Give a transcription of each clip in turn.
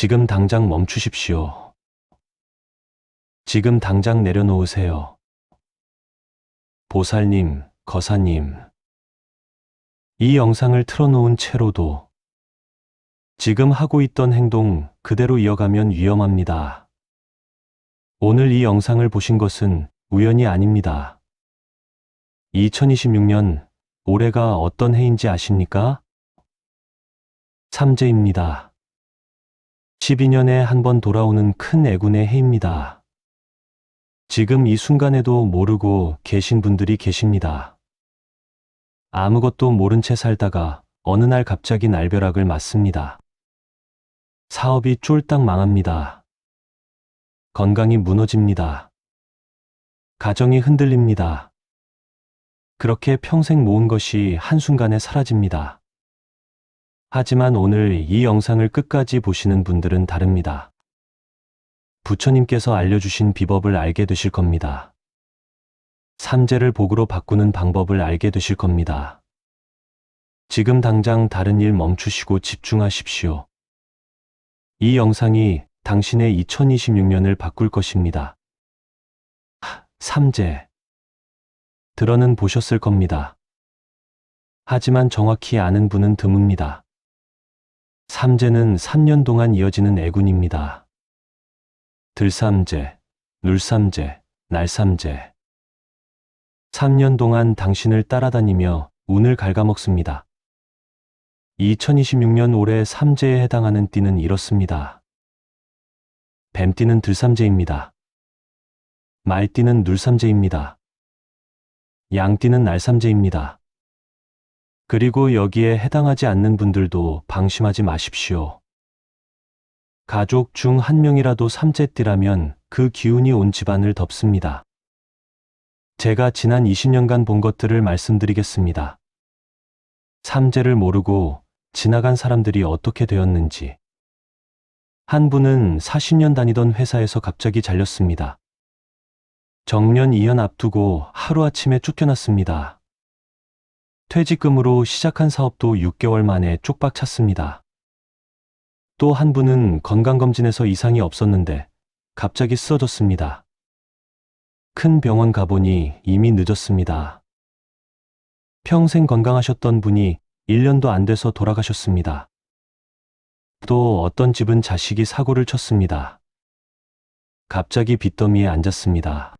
지금 당장 멈추십시오. 지금 당장 내려놓으세요. 보살님, 거사님. 이 영상을 틀어놓은 채로도 지금 하고 있던 행동 그대로 이어가면 위험합니다. 오늘 이 영상을 보신 것은 우연이 아닙니다. 2026년 올해가 어떤 해인지 아십니까? 삼재입니다. 12년에 한 번 돌아오는 큰 애군의 해입니다. 지금 이 순간에도 모르고 계신 분들이 계십니다. 아무것도 모른 채 살다가 어느 날 갑자기 날벼락을 맞습니다. 사업이 쫄딱 망합니다. 건강이 무너집니다. 가정이 흔들립니다. 그렇게 평생 모은 것이 한순간에 사라집니다. 하지만 오늘 이 영상을 끝까지 보시는 분들은 다릅니다. 부처님께서 알려주신 비법을 알게 되실 겁니다. 삼재를 복으로 바꾸는 방법을 알게 되실 겁니다. 지금 당장 다른 일 멈추시고 집중하십시오. 이 영상이 당신의 2026년을 바꿀 것입니다. 삼재. 들어는 보셨을 겁니다. 하지만 정확히 아는 분은 드뭅니다. 삼재는 3년 동안 이어지는 애군입니다. 들삼재, 눌삼재, 날삼재. 3년 동안 당신을 따라다니며 운을 갉아먹습니다. 2026년 올해 삼재에 해당하는 띠는 이렇습니다. 뱀띠는 들삼재입니다. 말띠는 눌삼재입니다. 양띠는 날삼재입니다. 그리고 여기에 해당하지 않는 분들도 방심하지 마십시오. 가족 중 한 명이라도 삼재띠라면 그 기운이 온 집안을 덮습니다. 제가 지난 20년간 본 것들을 말씀드리겠습니다. 삼재를 모르고 지나간 사람들이 어떻게 되었는지. 한 분은 40년 다니던 회사에서 갑자기 잘렸습니다. 정년 2년 앞두고 하루아침에 쫓겨났습니다. 퇴직금으로 시작한 사업도 6개월 만에 쪽박 찼습니다. 또 한 분은 건강검진에서 이상이 없었는데 갑자기 쓰러졌습니다. 큰 병원 가보니 이미 늦었습니다. 평생 건강하셨던 분이 1년도 안 돼서 돌아가셨습니다. 또 어떤 집은 자식이 사고를 쳤습니다. 갑자기 빚더미에 앉았습니다.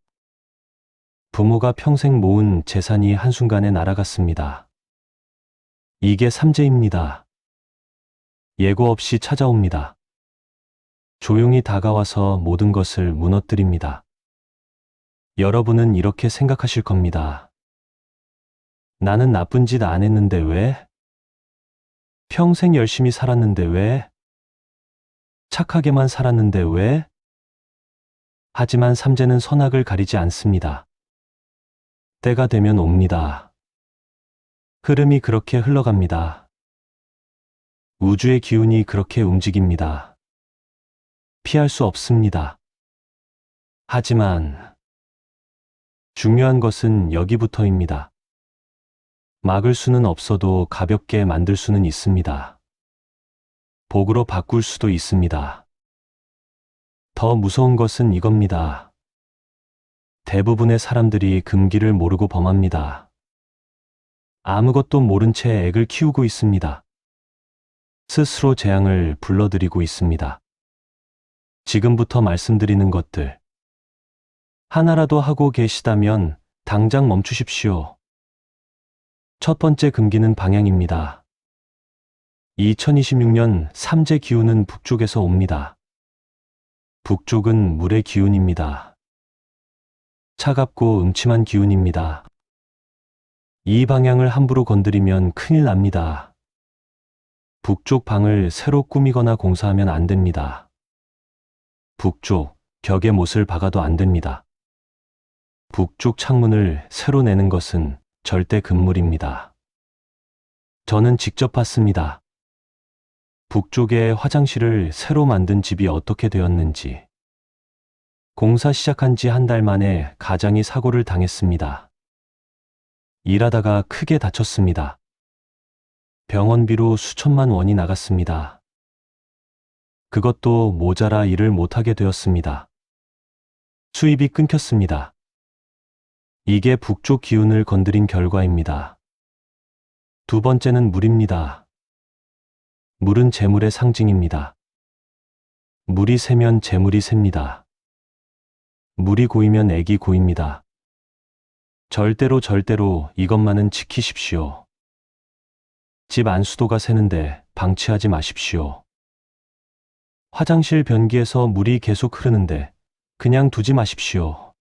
부모가 평생 모은 재산이 한순간에 날아갔습니다. 이게 삼재입니다. 예고 없이 찾아옵니다. 조용히 다가와서 모든 것을 무너뜨립니다. 여러분은 이렇게 생각하실 겁니다. 나는 나쁜 짓 안 했는데 왜? 평생 열심히 살았는데 왜? 착하게만 살았는데 왜? 하지만 삼재는 선악을 가리지 않습니다. 때가 되면 옵니다. 흐름이 그렇게 흘러갑니다. 우주의 기운이 그렇게 움직입니다. 피할 수 없습니다. 하지만 중요한 것은 여기부터입니다. 막을 수는 없어도 가볍게 만들 수는 있습니다. 복으로 바꿀 수도 있습니다. 더 무서운 것은 이겁니다. 대부분의 사람들이 금기를 모르고 범합니다. 아무것도 모른 채 액을 키우고 있습니다. 스스로 재앙을 불러들이고 있습니다. 지금부터 말씀드리는 것들 하나라도 하고 계시다면 당장 멈추십시오. 첫 번째 금기는 방향입니다. 2026년 삼재 기운은 북쪽에서 옵니다. 북쪽은 물의 기운입니다. 차갑고 음침한 기운입니다. 이 방향을 함부로 건드리면 큰일 납니다. 북쪽 방을 새로 꾸미거나 공사하면 안 됩니다. 북쪽 벽에 못을 박아도 안 됩니다. 북쪽 창문을 새로 내는 것은 절대 금물입니다. 저는 직접 봤습니다. 북쪽에 화장실을 새로 만든 집이 어떻게 되었는지. 공사 시작한 지 한 달 만에 가장이 사고를 당했습니다. 일하다가 크게 다쳤습니다. 병원비로 수천만 원이 나갔습니다. 그것도 모자라 일을 못하게 되었습니다. 수입이 끊겼습니다. 이게 북쪽 기운을 건드린 결과입니다. 두 번째는 물입니다. 물은 재물의 상징입니다. 물이 새면 재물이 셉니다. 물이 고이면 액이 고입니다. 절대로 이것만은 지키십시오. 집 안수도가 새는데 방치하지 마십시오. 화장실 변기에서 물이 계속 흐르는데 그냥 두지 마십시오.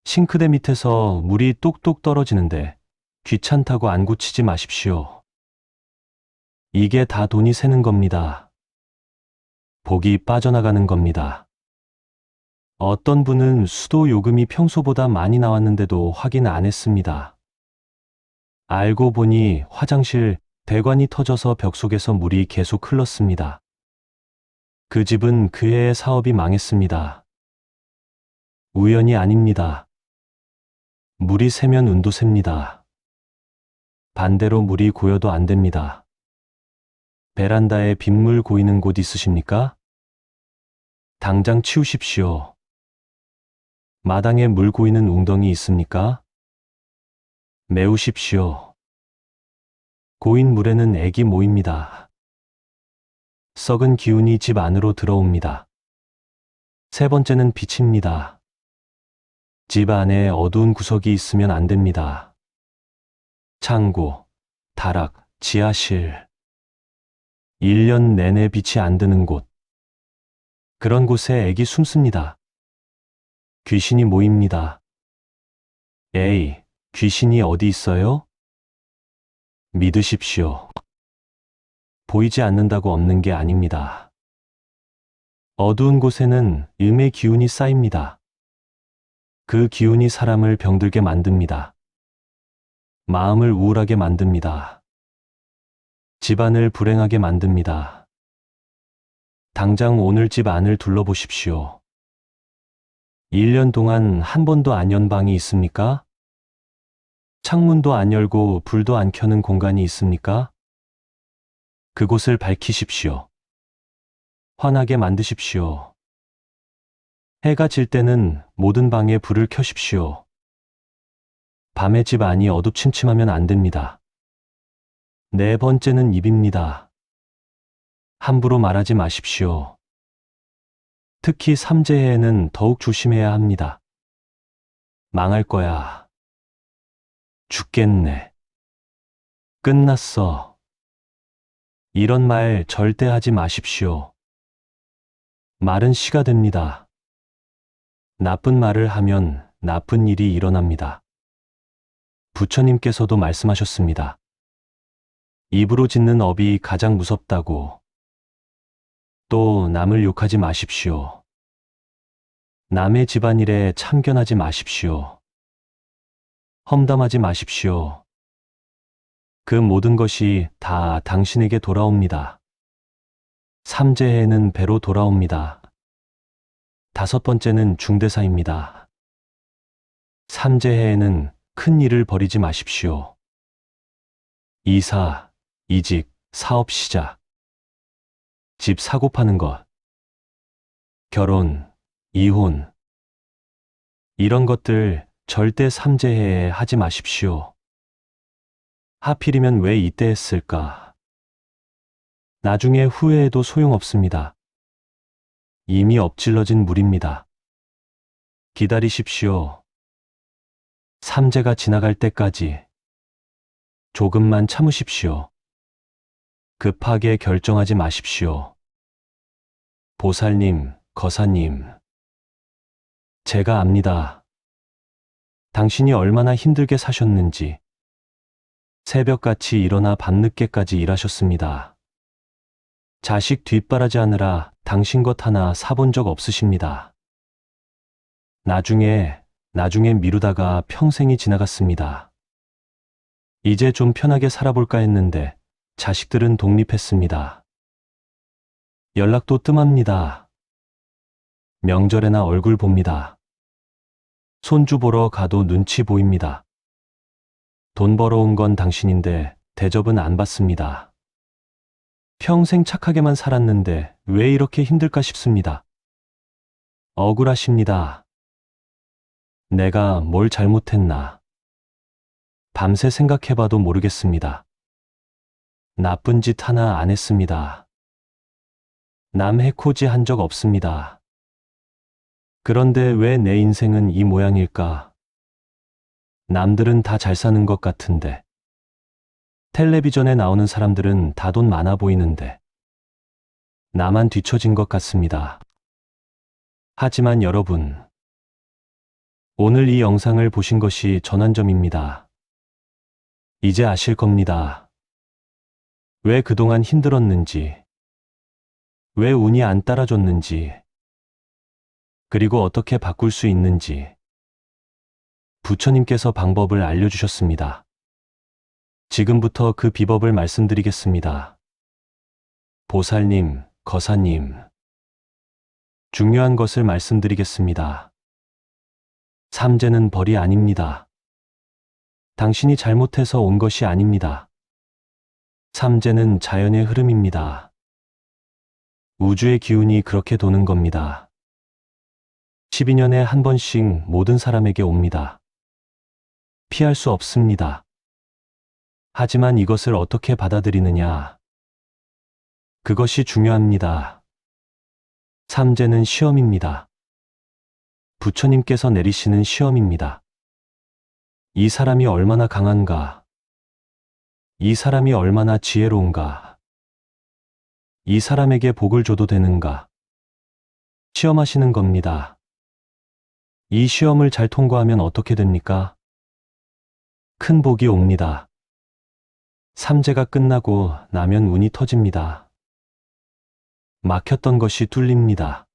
싱크대 밑에서 물이 똑똑 떨어지는데 귀찮다고 안 고치지 마십시오. 이게 다 돈이 새는 겁니다. 복이 빠져나가는 겁니다. 어떤 분은 수도 요금이 평소보다 많이 나왔는데도 확인 안 했습니다. 알고 보니 화장실 배관이 터져서 벽 속에서 물이 계속 흘렀습니다. 그 집은 그 해의 사업이 망했습니다. 우연이 아닙니다. 물이 새면 운도 셉니다. 반대로 물이 고여도 안 됩니다. 베란다에 빗물 고이는 곳 있으십니까? 당장 치우십시오. 마당에 물 고이는 웅덩이 있습니까? 메우십시오. 고인 물에는 액이 모입니다. 썩은 기운이 집 안으로 들어옵니다. 세 번째는 빛입니다. 집 안에 어두운 구석이 있으면 안 됩니다. 창고, 다락, 지하실. 1년 내내 빛이 안 드는 곳. 그런 곳에 액이 숨습니다. 귀신이 모입니다. 에이, 귀신이 어디 있어요? 믿으십시오. 보이지 않는다고 없는 게 아닙니다. 어두운 곳에는 음의 기운이 쌓입니다. 그 기운이 사람을 병들게 만듭니다. 마음을 우울하게 만듭니다. 집안을 불행하게 만듭니다. 당장 오늘 집 안을 둘러보십시오. 1년 동안 한 번도 안 연 방이 있습니까? 창문도 안 열고 불도 안 켜는 공간이 있습니까? 그곳을 밝히십시오. 환하게 만드십시오. 해가 질 때는 모든 방에 불을 켜십시오. 밤에 집 안이 어둡침침하면 안 됩니다. 네 번째는 입입니다. 함부로 말하지 마십시오. 특히 삼재해에는 더욱 조심해야 합니다. 망할 거야. 죽겠네. 끝났어. 이런 말 절대 하지 마십시오. 말은 시가 됩니다. 나쁜 말을 하면 나쁜 일이 일어납니다. 부처님께서도 말씀하셨습니다. 입으로 짓는 업이 가장 무섭다고. 또 남을 욕하지 마십시오. 남의 집안일에 참견하지 마십시오. 험담하지 마십시오. 그 모든 것이 다 당신에게 돌아옵니다. 삼재해는 배로 돌아옵니다. 다섯 번째는 중대사입니다. 삼재해에는 큰 일을 벌이지 마십시오. 이사, 이직, 사업 시작, 집 사고 파는 것, 결혼, 이혼, 이런 것들 절대 삼재해에 하지 마십시오. 하필이면 왜 이때 했을까? 나중에 후회해도 소용없습니다. 이미 엎질러진 물입니다. 기다리십시오. 삼재가 지나갈 때까지 조금만 참으십시오. 급하게 결정하지 마십시오. 보살님, 거사님, 제가 압니다. 당신이 얼마나 힘들게 사셨는지. 새벽같이 일어나 밤늦게까지 일하셨습니다. 자식 뒷바라지하느라 당신 것 하나 사본 적 없으십니다. 나중에 미루다가 평생이 지나갔습니다. 이제 좀 편하게 살아볼까 했는데 자식들은 독립했습니다. 연락도 뜸합니다. 명절에나 얼굴 봅니다. 손주 보러 가도 눈치 보입니다. 돈 벌어온 건 당신인데 대접은 안 받습니다. 평생 착하게만 살았는데 왜 이렇게 힘들까 싶습니다. 억울하십니다. 내가 뭘 잘못했나. 밤새 생각해봐도 모르겠습니다. 나쁜 짓 하나 안 했습니다. 남 해코지 한 적 없습니다. 그런데 왜 내 인생은 이 모양일까? 남들은 다 잘 사는 것 같은데. 텔레비전에 나오는 사람들은 다 돈 많아 보이는데. 나만 뒤처진 것 같습니다. 하지만 여러분, 오늘 이 영상을 보신 것이 전환점입니다. 이제 아실 겁니다. 왜 그동안 힘들었는지, 왜 운이 안 따라줬는지, 그리고 어떻게 바꿀 수 있는지. 부처님께서 방법을 알려주셨습니다. 지금부터 그 비법을 말씀드리겠습니다. 보살님, 거사님. 중요한 것을 말씀드리겠습니다. 삼재는 벌이 아닙니다. 당신이 잘못해서 온 것이 아닙니다. 삼재는 자연의 흐름입니다. 우주의 기운이 그렇게 도는 겁니다. 12년에 한 번씩 모든 사람에게 옵니다. 피할 수 없습니다. 하지만 이것을 어떻게 받아들이느냐. 그것이 중요합니다. 삼재는 시험입니다. 부처님께서 내리시는 시험입니다. 이 사람이 얼마나 강한가? 이 사람이 얼마나 지혜로운가? 이 사람에게 복을 줘도 되는가? 시험하시는 겁니다. 이 시험을 잘 통과하면 어떻게 됩니까? 큰 복이 옵니다. 삼재가 끝나고 나면 운이 터집니다. 막혔던 것이 뚫립니다.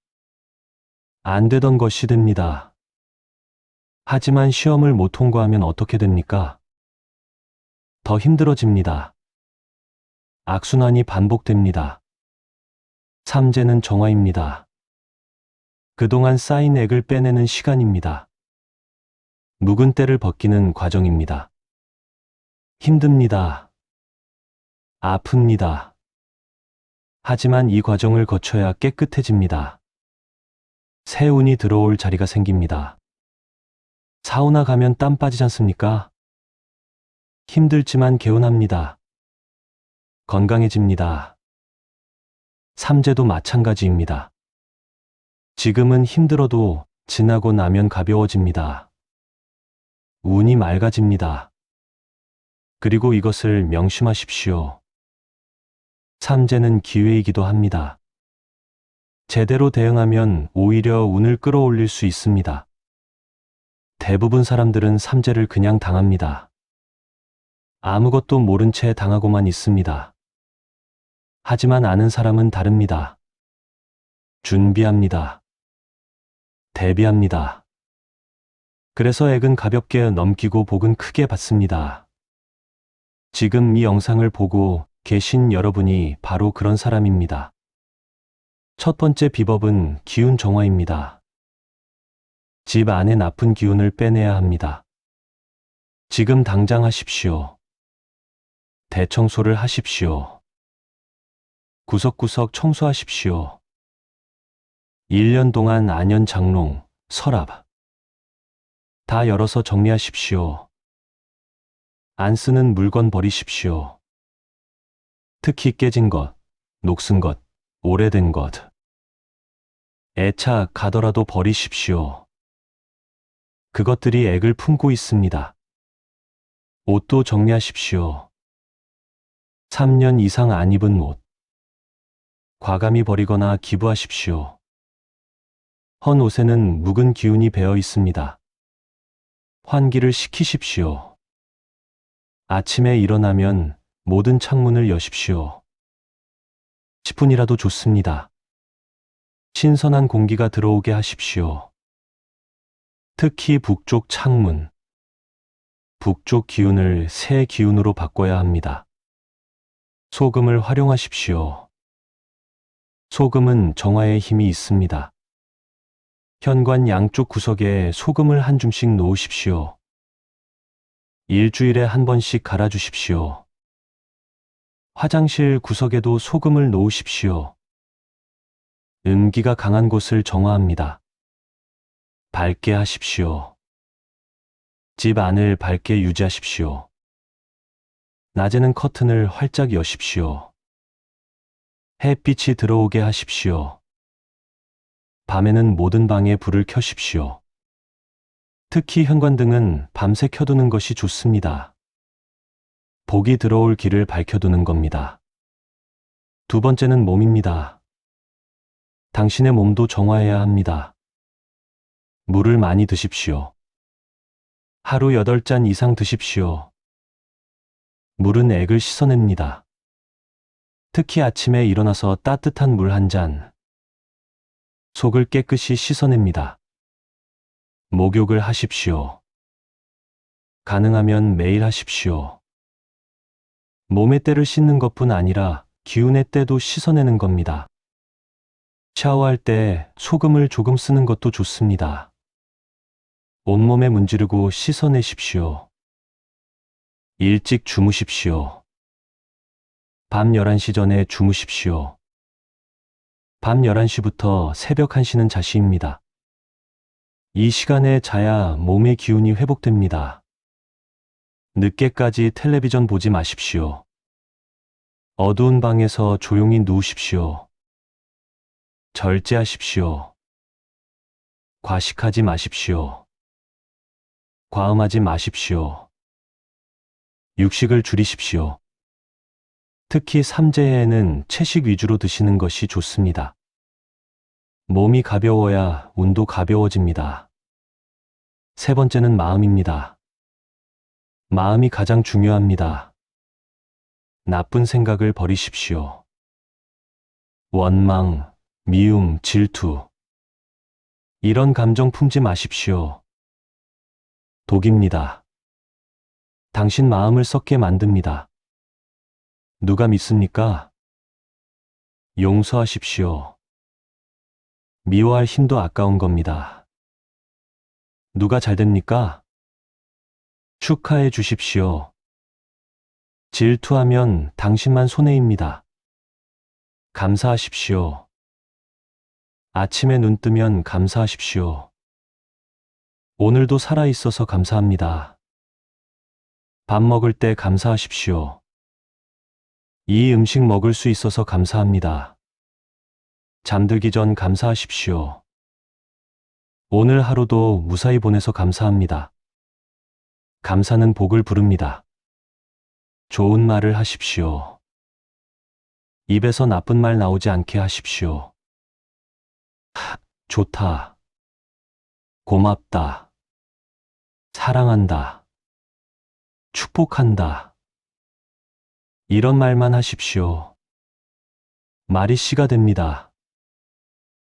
안 되던 것이 됩니다. 하지만 시험을 못 통과하면 어떻게 됩니까? 더 힘들어집니다. 악순환이 반복됩니다. 삼재는 정화입니다. 그동안 쌓인 액을 빼내는 시간입니다. 묵은 때를 벗기는 과정입니다. 힘듭니다. 아픕니다. 하지만 이 과정을 거쳐야 깨끗해집니다. 새 운이 들어올 자리가 생깁니다. 사우나 가면 땀 빠지지 않습니까? 힘들지만 개운합니다. 건강해집니다. 삼재도 마찬가지입니다. 지금은 힘들어도 지나고 나면 가벼워집니다. 운이 맑아집니다. 그리고 이것을 명심하십시오. 삼재는 기회이기도 합니다. 제대로 대응하면 오히려 운을 끌어올릴 수 있습니다. 대부분 사람들은 삼재를 그냥 당합니다. 아무것도 모른 채 당하고만 있습니다. 하지만 아는 사람은 다릅니다. 준비합니다. 대비합니다. 그래서 액은 가볍게 넘기고 복은 크게 받습니다. 지금 이 영상을 보고 계신 여러분이 바로 그런 사람입니다. 첫 번째 비법은 기운 정화입니다. 집 안에 나쁜 기운을 빼내야 합니다. 지금 당장 하십시오. 대청소를 하십시오. 구석구석 청소하십시오. 1년 동안 안연 장롱, 서랍 다 열어서 정리하십시오. 안 쓰는 물건 버리십시오. 특히 깨진 것, 녹슨 것, 오래된 것. 애착 가더라도 버리십시오. 그것들이 액을 품고 있습니다. 옷도 정리하십시오. 3년 이상 안 입은 옷. 과감히 버리거나 기부하십시오. 헌 옷에는 묵은 기운이 배어 있습니다. 환기를 시키십시오. 아침에 일어나면 모든 창문을 여십시오. 10분이라도 좋습니다. 신선한 공기가 들어오게 하십시오. 특히 북쪽 창문. 북쪽 기운을 새 기운으로 바꿔야 합니다. 소금을 활용하십시오. 소금은 정화의 힘이 있습니다. 현관 양쪽 구석에 소금을 한 줌씩 놓으십시오. 일주일에 한 번씩 갈아주십시오. 화장실 구석에도 소금을 놓으십시오. 음기가 강한 곳을 정화합니다. 밝게 하십시오. 집 안을 밝게 유지하십시오. 낮에는 커튼을 활짝 여십시오. 햇빛이 들어오게 하십시오. 밤에는 모든 방에 불을 켜십시오. 특히 현관등은 밤새 켜두는 것이 좋습니다. 복이 들어올 길을 밝혀두는 겁니다. 두 번째는 몸입니다. 당신의 몸도 정화해야 합니다. 물을 많이 드십시오. 하루 8잔 이상 드십시오. 물은 액을 씻어냅니다. 특히 아침에 일어나서 따뜻한 물 한 잔. 속을 깨끗이 씻어냅니다. 목욕을 하십시오. 가능하면 매일 하십시오. 몸의 때를 씻는 것뿐 아니라 기운의 때도 씻어내는 겁니다. 샤워할 때 소금을 조금 쓰는 것도 좋습니다. 온몸에 문지르고 씻어내십시오. 일찍 주무십시오. 밤 11시 전에 주무십시오. 밤 11시부터 새벽 1시는 자시입니다. 이 시간에 자야 몸의 기운이 회복됩니다. 늦게까지 텔레비전 보지 마십시오. 어두운 방에서 조용히 누우십시오. 절제하십시오. 과식하지 마십시오. 과음하지 마십시오. 육식을 줄이십시오. 특히 삼재해에는 채식 위주로 드시는 것이 좋습니다. 몸이 가벼워야 운도 가벼워집니다. 세 번째는 마음입니다. 마음이 가장 중요합니다. 나쁜 생각을 버리십시오. 원망, 미움, 질투. 이런 감정 품지 마십시오. 독입니다. 당신 마음을 썩게 만듭니다. 누가 믿습니까? 용서하십시오. 미워할 힘도 아까운 겁니다. 누가 잘 됩니까? 축하해 주십시오. 질투하면 당신만 손해입니다. 감사하십시오. 아침에 눈 뜨면 감사하십시오. 오늘도 살아있어서 감사합니다. 밥 먹을 때 감사하십시오. 이 음식 먹을 수 있어서 감사합니다. 잠들기 전 감사하십시오. 오늘 하루도 무사히 보내서 감사합니다. 감사는 복을 부릅니다. 좋은 말을 하십시오. 입에서 나쁜 말 나오지 않게 하십시오. 좋다. 고맙다. 사랑한다. 축복한다. 이런 말만 하십시오. 말이 씨가 됩니다.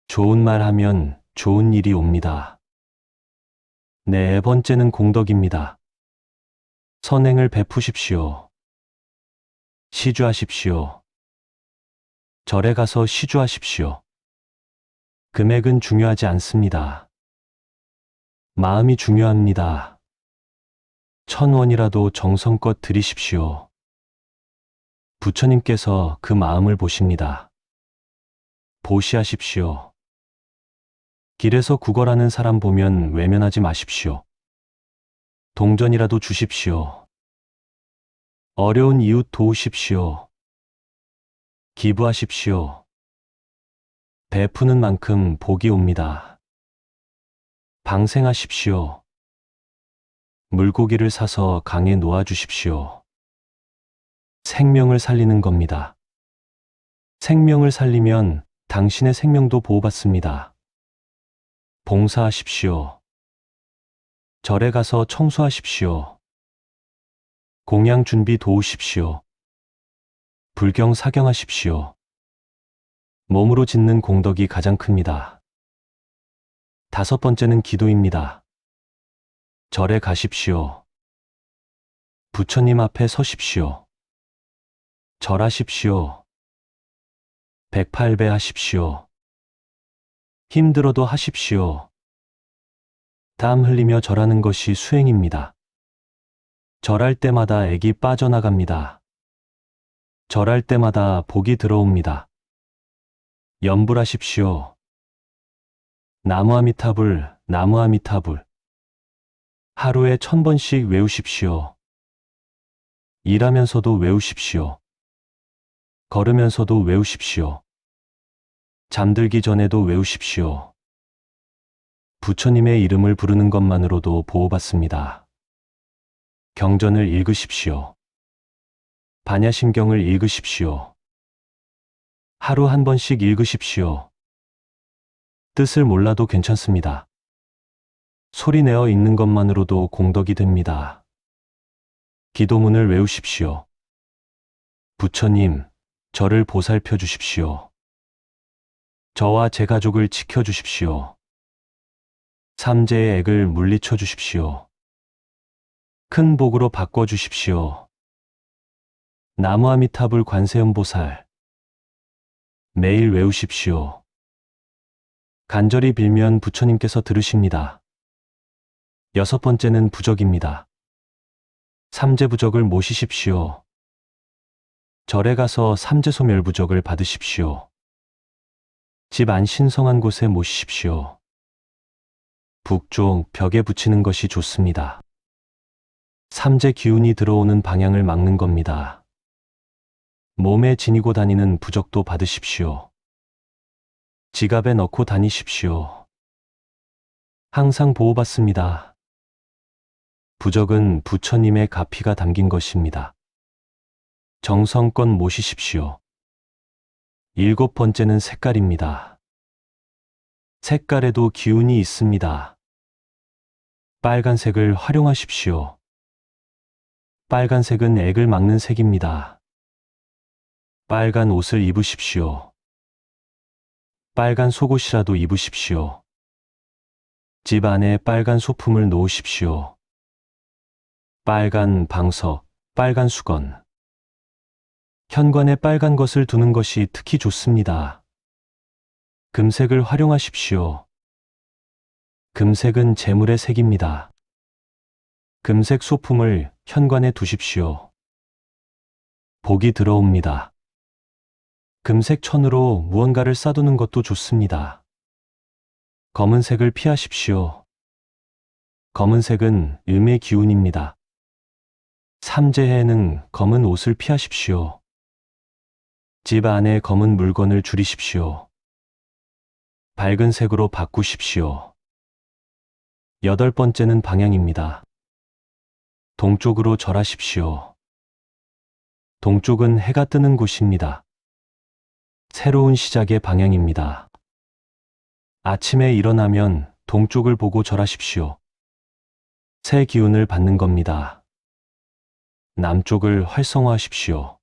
좋은 말 하면 좋은 일이 옵니다. 네 번째는 공덕입니다. 선행을 베푸십시오. 시주하십시오. 절에 가서 시주하십시오. 금액은 중요하지 않습니다. 마음이 중요합니다. 1,000원이라도 정성껏 드리십시오. 부처님께서 그 마음을 보십니다. 보시하십시오. 길에서 구걸하는 사람 보면 외면하지 마십시오. 동전이라도 주십시오. 어려운 이웃 도우십시오. 기부하십시오. 베푸는 만큼 복이 옵니다. 방생하십시오. 물고기를 사서 강에 놓아주십시오. 생명을 살리는 겁니다. 생명을 살리면 당신의 생명도 보호받습니다. 봉사하십시오. 절에 가서 청소하십시오. 공양 준비 도우십시오. 불경 사경하십시오. 몸으로 짓는 공덕이 가장 큽니다. 5번째는 기도입니다. 절에 가십시오. 부처님 앞에 서십시오. 절하십시오. 108배 하십시오. 힘들어도 하십시오. 땀 흘리며 절하는 것이 수행입니다. 절할 때마다 액이 빠져나갑니다. 절할 때마다 복이 들어옵니다. 염불하십시오. 나무아미타불, 나무아미타불. 하루에 1000번씩 외우십시오. 일하면서도 외우십시오. 걸으면서도 외우십시오. 잠들기 전에도 외우십시오. 부처님의 이름을 부르는 것만으로도 보호받습니다. 경전을 읽으십시오. 반야심경을 읽으십시오. 하루 한 번씩 읽으십시오. 뜻을 몰라도 괜찮습니다. 소리내어 읽는 것만으로도 공덕이 됩니다. 기도문을 외우십시오. 부처님, 저를 보살펴 주십시오. 저와 제 가족을 지켜주십시오. 삼재의 액을 물리쳐 주십시오. 큰 복으로 바꿔주십시오. 나무아미타불 관세음보살. 매일 외우십시오. 간절히 빌면 부처님께서 들으십니다. 6번째는 부적입니다. 삼재부적을 모시십시오. 절에 가서 삼재소멸부적을 받으십시오. 집 안 신성한 곳에 모시십시오. 북쪽 벽에 붙이는 것이 좋습니다. 삼재 기운이 들어오는 방향을 막는 겁니다. 몸에 지니고 다니는 부적도 받으십시오. 지갑에 넣고 다니십시오. 항상 보호받습니다. 부적은 부처님의 가피가 담긴 것입니다. 정성껏 모시십시오. 7번째는 색깔입니다. 색깔에도 기운이 있습니다. 빨간색을 활용하십시오. 빨간색은 액을 막는 색입니다. 빨간 옷을 입으십시오. 빨간 속옷이라도 입으십시오. 집 안에 빨간 소품을 놓으십시오. 빨간 방석, 빨간 수건. 현관에 빨간 것을 두는 것이 특히 좋습니다. 금색을 활용하십시오. 금색은 재물의 색입니다. 금색 소품을 현관에 두십시오. 복이 들어옵니다. 금색 천으로 무언가를 싸두는 것도 좋습니다. 검은색을 피하십시오. 검은색은 음의 기운입니다. 삼재해에는 검은 옷을 피하십시오. 집 안에 검은 물건을 줄이십시오. 밝은 색으로 바꾸십시오. 8번째는 방향입니다. 동쪽으로 절하십시오. 동쪽은 해가 뜨는 곳입니다. 새로운 시작의 방향입니다. 아침에 일어나면 동쪽을 보고 절하십시오. 새 기운을 받는 겁니다. 남쪽을 활성화하십시오.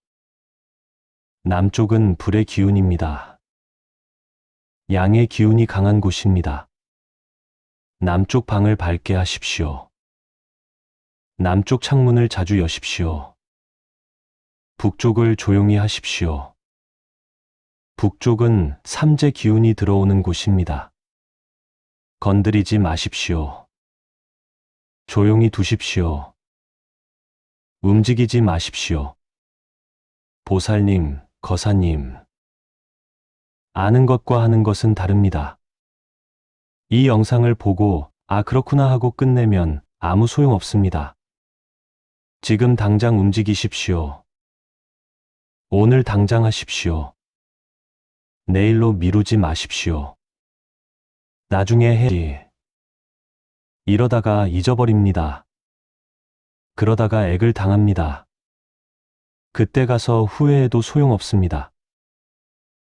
남쪽은 불의 기운입니다. 양의 기운이 강한 곳입니다. 남쪽 방을 밝게 하십시오. 남쪽 창문을 자주 여십시오. 북쪽을 조용히 하십시오. 북쪽은 삼재 기운이 들어오는 곳입니다. 건드리지 마십시오. 조용히 두십시오. 움직이지 마십시오. 보살님, 거사님. 아는 것과 하는 것은 다릅니다. 이 영상을 보고 아 그렇구나 하고 끝내면 아무 소용없습니다. 지금 당장 움직이십시오. 오늘 당장 하십시오. 내일로 미루지 마십시오. 나중에 해야지. 이러다가 잊어버립니다. 그러다가 액을 당합니다. 그때 가서 후회해도 소용없습니다.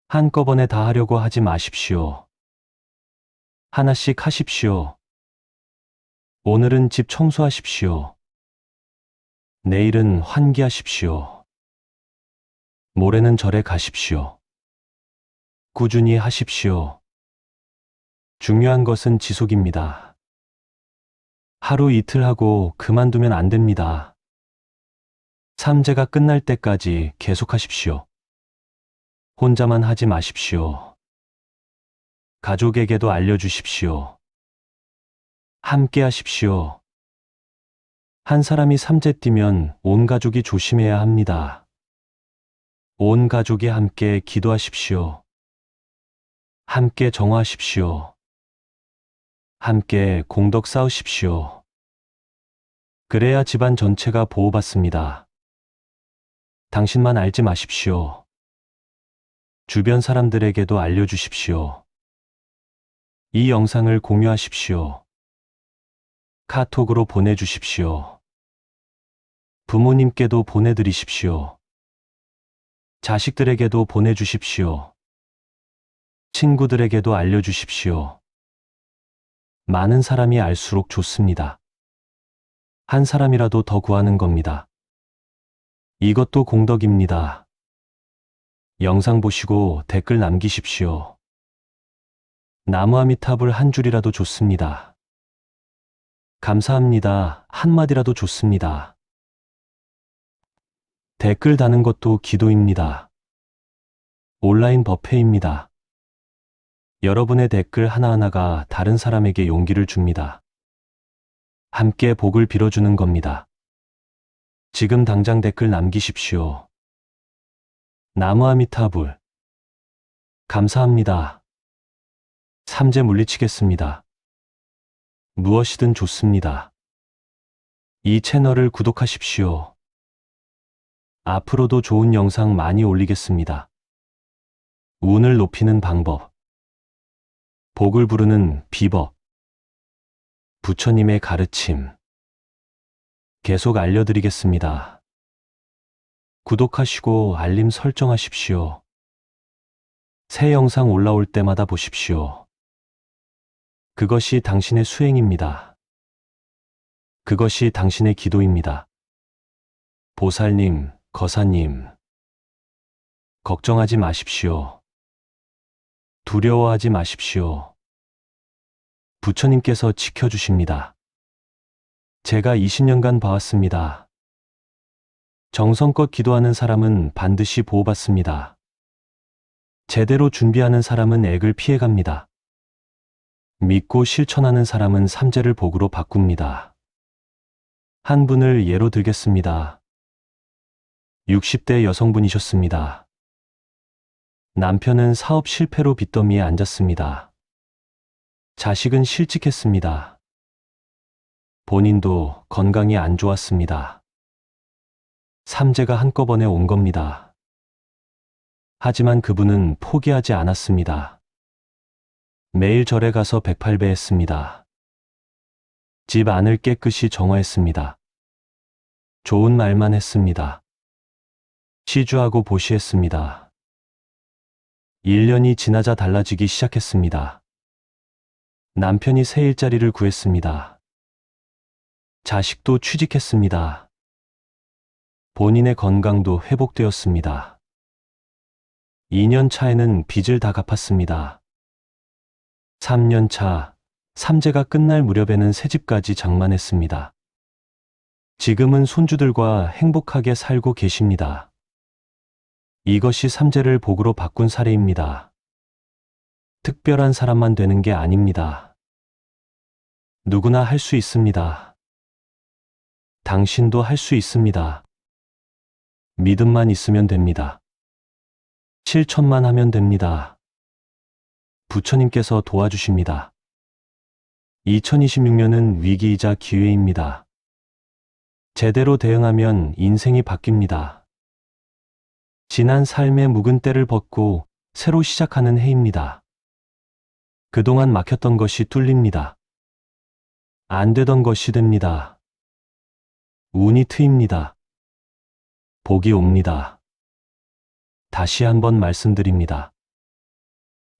한꺼번에 다 하려고 하지 마십시오. 하나씩 하십시오. 오늘은 집 청소하십시오. 내일은 환기하십시오. 모레는 절에 가십시오. 꾸준히 하십시오. 중요한 것은 지속입니다. 하루 이틀 하고 그만두면 안 됩니다. 삼재가 끝날 때까지 계속하십시오. 혼자만 하지 마십시오. 가족에게도 알려주십시오. 함께 하십시오. 한 사람이 삼재 뛰면 온 가족이 조심해야 합니다. 온 가족이 함께 기도하십시오. 함께 정화하십시오. 함께 공덕 쌓으십시오. 그래야 집안 전체가 보호받습니다. 당신만 알지 마십시오. 주변 사람들에게도 알려주십시오. 이 영상을 공유하십시오. 카톡으로 보내주십시오. 부모님께도 보내드리십시오. 자식들에게도 보내주십시오. 친구들에게도 알려주십시오. 많은 사람이 알수록 좋습니다. 한 사람이라도 더 구하는 겁니다. 이것도 공덕입니다. 영상 보시고 댓글 남기십시오. 나무아미탑을 한 줄이라도 좋습니다. 감사합니다. 한마디라도 좋습니다. 댓글 다는 것도 기도입니다. 온라인 법회입니다. 여러분의 댓글 하나하나가 다른 사람에게 용기를 줍니다. 함께 복을 빌어주는 겁니다. 지금 당장 댓글 남기십시오. 나무아미타불. 감사합니다. 삼재 물리치겠습니다. 무엇이든 좋습니다. 이 채널을 구독하십시오. 앞으로도 좋은 영상 많이 올리겠습니다. 운을 높이는 방법. 복을 부르는 비법. 부처님의 가르침. 계속 알려드리겠습니다. 구독하시고 알림 설정하십시오. 새 영상 올라올 때마다 보십시오. 그것이 당신의 수행입니다. 그것이 당신의 기도입니다. 보살님, 거사님, 걱정하지 마십시오. 두려워하지 마십시오. 부처님께서 지켜주십니다. 제가 20년간 봐왔습니다. 정성껏 기도하는 사람은 반드시 보호받습니다. 제대로 준비하는 사람은 액을 피해갑니다. 믿고 실천하는 사람은 삼재를 복으로 바꿉니다. 한 분을 예로 들겠습니다. 60대 여성분이셨습니다. 남편은 사업 실패로 빚더미에 앉았습니다. 자식은 실직했습니다. 본인도 건강이 안 좋았습니다. 삼재가 한꺼번에 온 겁니다. 하지만 그분은 포기하지 않았습니다. 매일 절에 가서 108배 했습니다. 집 안을 깨끗이 정화했습니다. 좋은 말만 했습니다. 시주하고 보시했습니다. 1년이 지나자 달라지기 시작했습니다. 남편이 새 일자리를 구했습니다. 자식도 취직했습니다. 본인의 건강도 회복되었습니다. 2년 차에는 빚을 다 갚았습니다. 3년 차, 삼재가 끝날 무렵에는 새집까지 장만했습니다. 지금은 손주들과 행복하게 살고 계십니다. 이것이 삼재를 복으로 바꾼 사례입니다. 특별한 사람만 되는 게 아닙니다. 누구나 할 수 있습니다. 당신도 할 수 있습니다. 믿음만 있으면 됩니다. 실천만 하면 됩니다. 부처님께서 도와주십니다. 2026년은 위기이자 기회입니다. 제대로 대응하면 인생이 바뀝니다. 지난 삶의 묵은 때를 벗고 새로 시작하는 해입니다. 그동안 막혔던 것이 뚫립니다. 안 되던 것이 됩니다. 운이 트입니다. 복이 옵니다. 다시 한번 말씀드립니다.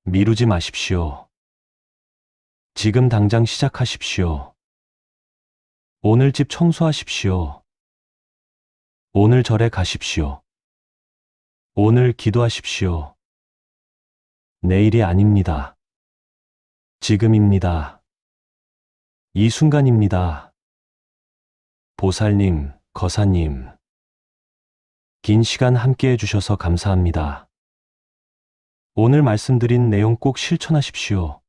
미루지 마십시오. 지금 당장 시작하십시오. 오늘 집 청소하십시오. 오늘 절에 가십시오. 오늘 기도하십시오. 내일이 아닙니다. 지금입니다. 이 순간입니다. 보살님, 거사님, 긴 시간 함께 해주셔서 감사합니다. 오늘 말씀드린 내용 꼭 실천하십시오.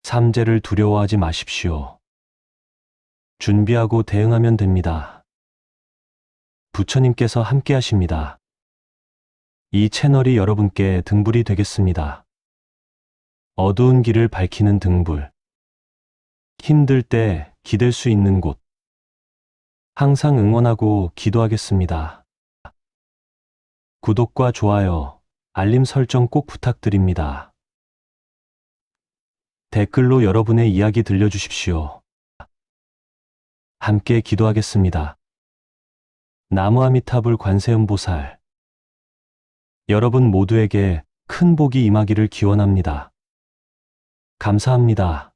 삼재를 두려워하지 마십시오. 준비하고 대응하면 됩니다. 부처님께서 함께 하십니다. 이 채널이 여러분께 등불이 되겠습니다. 어두운 길을 밝히는 등불. 힘들 때 기댈 수 있는 곳. 항상 응원하고 기도하겠습니다. 구독과 좋아요, 알림 설정 꼭 부탁드립니다. 댓글로 여러분의 이야기 들려주십시오. 함께 기도하겠습니다. 나무아미타불 관세음보살. 여러분 모두에게 큰 복이 임하기를 기원합니다. 감사합니다.